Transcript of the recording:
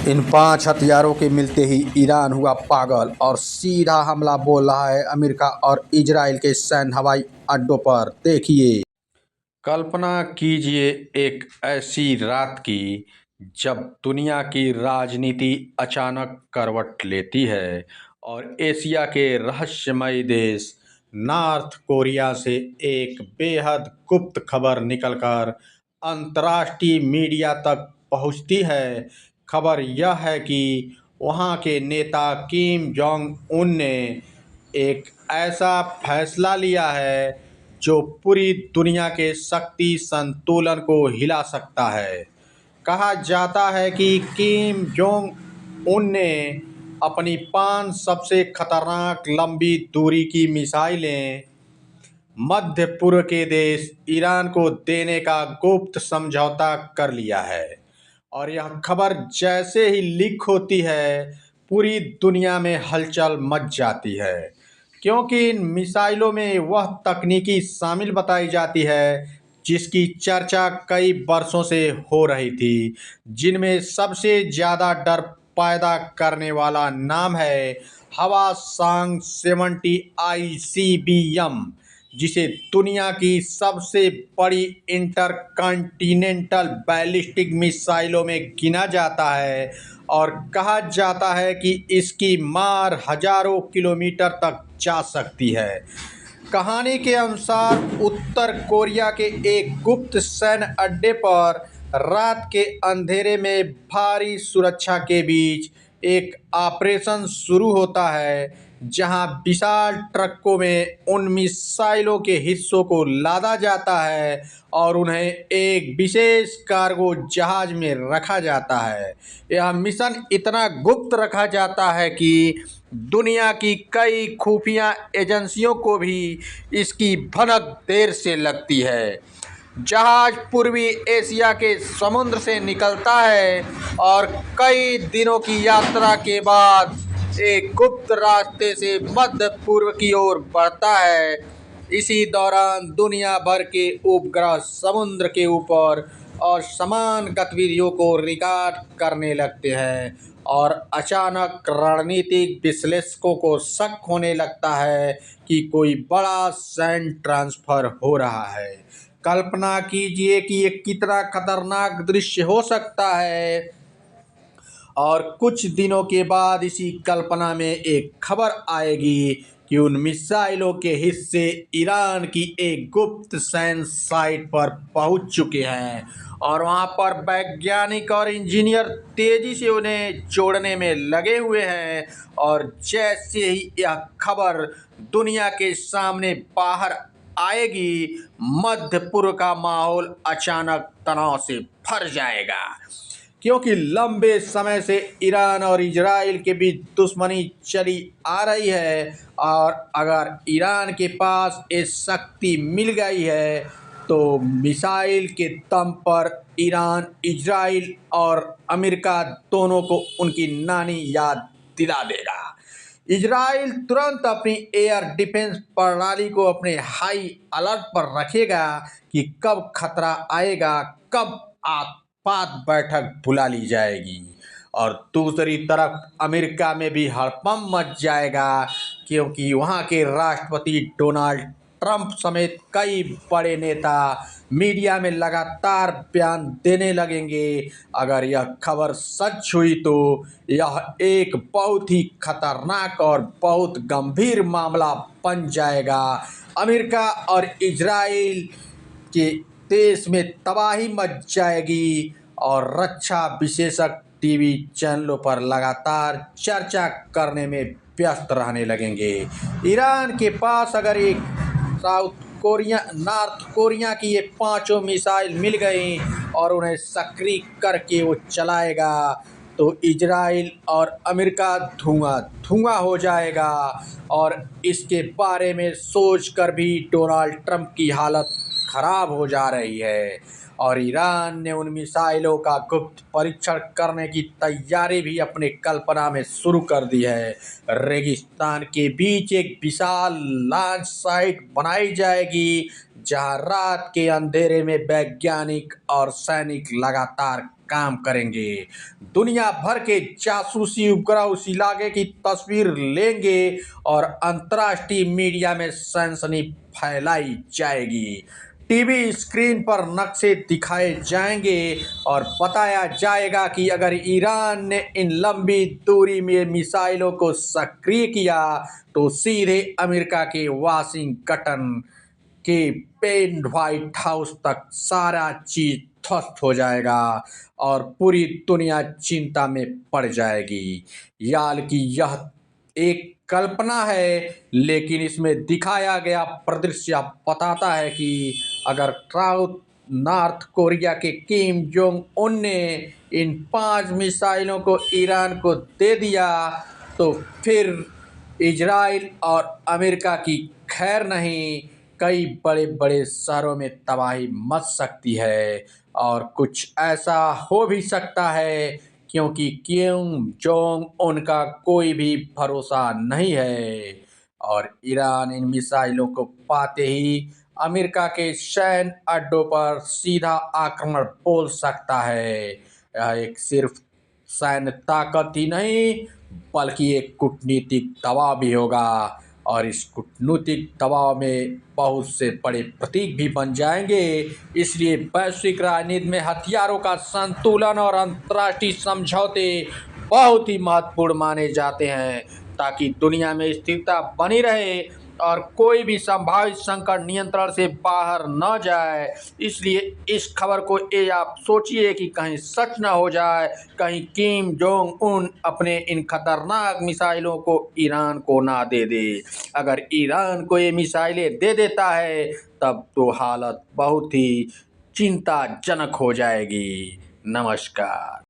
इन 5 हथियारों के मिलते ही ईरान हुआ पागल और सीधा हमला बोल रहा है अमेरिका और इजराइल के सैन्य हवाई अड्डों पर। देखिए, कल्पना कीजिए एक ऐसी रात की जब दुनिया की राजनीति अचानक करवट लेती है और एशिया के रहस्यमयी देश नॉर्थ कोरिया से एक बेहद गुप्त खबर निकलकर अंतर्राष्ट्रीय मीडिया तक पहुंचती है। खबर यह है कि वहां के नेता किम जोंग उन ने एक ऐसा फैसला लिया है जो पूरी दुनिया के शक्ति संतुलन को हिला सकता है। कहा जाता है कि किम जोंग उन ने अपनी 5 सबसे खतरनाक लंबी दूरी की मिसाइलें मध्य पूर्व के देश ईरान को देने का गुप्त समझौता कर लिया है। और यह खबर जैसे ही लीक होती है, पूरी दुनिया में हलचल मच जाती है, क्योंकि इन मिसाइलों में वह तकनीकी शामिल बताई जाती है जिसकी चर्चा कई वर्षों से हो रही थी, जिनमें सबसे ज़्यादा डर पैदा करने वाला नाम है हवासांग 70 ICBM, जिसे दुनिया की सबसे बड़ी इंटरकॉन्टिनेंटल बैलिस्टिक मिसाइलों में गिना जाता है। और कहा जाता है कि इसकी मार हजारों किलोमीटर तक जा सकती है। कहानी के अनुसार उत्तर कोरिया के एक गुप्त सैन्य अड्डे पर रात के अंधेरे में भारी सुरक्षा के बीच एक ऑपरेशन शुरू होता है, जहां विशाल ट्रकों में उन मिसाइलों के हिस्सों को लादा जाता है और उन्हें एक विशेष कार्गो जहाज में रखा जाता है। यह मिशन इतना गुप्त रखा जाता है कि दुनिया की कई खुफिया एजेंसियों को भी इसकी भनक देर से लगती है। जहाज पूर्वी एशिया के समुद्र से निकलता है और कई दिनों की यात्रा के बाद एक गुप्त रास्ते से मध्य पूर्व की ओर बढ़ता है। इसी दौरान दुनिया भर के उपग्रह समुद्र के ऊपर और समान गतिविधियों को रिकॉर्ड करने लगते हैं और अचानक रणनीतिक विश्लेषकों को शक होने लगता है कि कोई बड़ा सैन्य ट्रांसफर हो रहा है। कल्पना कीजिए कि ये कितना खतरनाक दृश्य हो सकता है। और कुछ दिनों के बाद इसी कल्पना में एक खबर आएगी कि उन मिसाइलों के हिस्से ईरान की एक गुप्त सैन्य साइट पर पहुंच चुके हैं और वहां पर वैज्ञानिक और इंजीनियर तेजी से उन्हें जोड़ने में लगे हुए हैं। और जैसे ही यह खबर दुनिया के सामने बाहर आएगी, मध्य पूर्व का माहौल अचानक तनाव से भर जाएगा, क्योंकि लंबे समय से ईरान और इजराइल के बीच दुश्मनी चली आ रही है। और अगर ईरान के पास ये शक्ति मिल गई है तो मिसाइल के दम पर ईरान इजराइल और अमेरिका दोनों को उनकी नानी याद दिला देगा। इजराइल तुरंत अपनी एयर डिफेंस प्रणाली को अपने हाई अलर्ट पर रखेगा कि कब खतरा आएगा, कब आपात बैठक बुला ली जाएगी। और दूसरी तरफ अमेरिका में भी हड़कंप मच जाएगा, क्योंकि वहाँ के राष्ट्रपति डोनाल्ड ट्रंप समेत कई बड़े नेता मीडिया में लगातार बयान देने लगेंगे। अगर यह खबर सच हुई तो यह एक बहुत ही खतरनाक और बहुत गंभीर मामला बन जाएगा। अमेरिका और इजराइल के देश में तबाही मच जाएगी और रक्षा विशेषज्ञ टीवी चैनलों पर लगातार चर्चा करने में व्यस्त रहने लगेंगे। ईरान के पास अगर एक नॉर्थ कोरिया की ये 5 मिसाइल मिल गई और उन्हें सक्रिय करके वो चलाएगा तो इजराइल और अमेरिका धुआं धुआं हो जाएगा। और इसके बारे में सोचकर भी डोनाल्ड ट्रंप की हालत खराब हो जा रही है। और ईरान ने उन मिसाइलों का गुप्त परीक्षण करने की तैयारी भी अपने कल्पना में शुरू कर दी है। रेगिस्तान के बीच एक विशाल लॉन्च साइट बनाई जाएगी, जहां रात के अंधेरे में वैज्ञानिक और सैनिक लगातार काम करेंगे। दुनिया भर के जासूसी उपग्रह उस इलाके की तस्वीर लेंगे और अंतर्राष्ट्रीय मीडिया में सनसनी फैलाई जाएगी। टीवी स्क्रीन पर नक्शे दिखाए जाएंगे और बताया जाएगा कि अगर ईरान ने इन लंबी दूरी में मिसाइलों को सक्रिय किया तो सीधे अमेरिका के वाशिंगटन के पेन व्हाइट हाउस तक सारा चीज ध्वस्त हो जाएगा और पूरी दुनिया चिंता में पड़ जाएगी। याल की यह एक कल्पना है, लेकिन इसमें दिखाया गया परिदृश्य बताता है कि अगर नॉर्थ कोरिया के किम जोंग उन ने इन 5 मिसाइलों को ईरान को दे दिया तो फिर इजराइल और अमेरिका की खैर नहीं, कई बड़े बड़े शहरों में तबाही मच सकती है और कुछ ऐसा हो भी सकता है क्योंकि किम जोंग उनका कोई भी भरोसा नहीं है और ईरान इन मिसाइलों को पाते ही अमेरिका के सैन्य अड्डों पर सीधा आक्रमण बोल सकता है। यह एक सिर्फ सैन्य ताकत ही नहीं बल्कि एक कूटनीतिक दबाव भी होगा और इस कूटनीतिक दबाव में बहुत से बड़े प्रतीक भी बन जाएंगे। इसलिए वैश्विक राजनीति में हथियारों का संतुलन और अंतर्राष्ट्रीय समझौते बहुत ही महत्वपूर्ण माने जाते हैं ताकि दुनिया में स्थिरता बनी रहे और कोई भी संभावित संकट नियंत्रण से बाहर न जाए। इसलिए इस खबर को ये आप सोचिए कि कहीं सच न हो जाए, कहीं किम जोंग उन अपने इन खतरनाक मिसाइलों को ईरान को ना दे दे। अगर ईरान को ये मिसाइलें दे देता है तब तो हालत बहुत ही चिंताजनक हो जाएगी। नमस्कार।